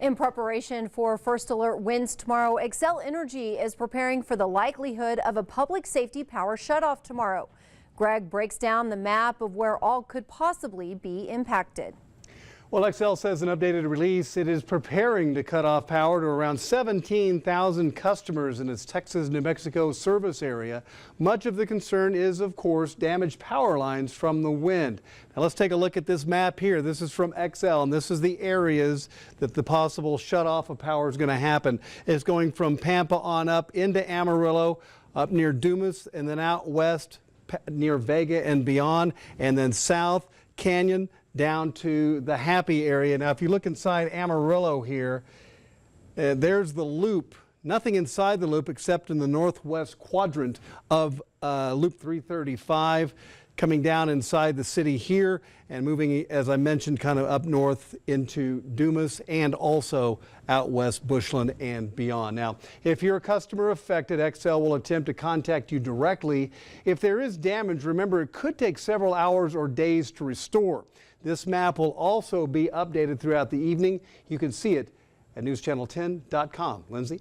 In preparation for first alert winds tomorrow, Xcel Energy is preparing for the likelihood of a public safety power shutoff tomorrow. Greg breaks down the map of where all could possibly be impacted. Well, Xcel says in an updated release it is preparing to cut off power to around 17,000 customers in its Texas-New Mexico service area. Much of the concern is, of course, damaged power lines from the wind. Now let's take a look at this map here. This is from Xcel, and this is the areas that the possible shutoff of power is going to happen. It's going from Pampa on up into Amarillo, up near Dumas, and then out west near Vega and beyond, and then south Canyon down to the Happy area. Now, if you look inside Amarillo here, there's the loop. Nothing inside the loop except in the northwest quadrant of Loop 335, coming down inside the city here and moving, as I mentioned, kind of up north into Dumas and also out west Bushland and beyond. Now, if you're a customer affected, Xcel will attempt to contact you directly. If there is damage, remember it could take several hours or days to restore. This map will also be updated throughout the evening. You can see it at newschannel10.com. Lindsay?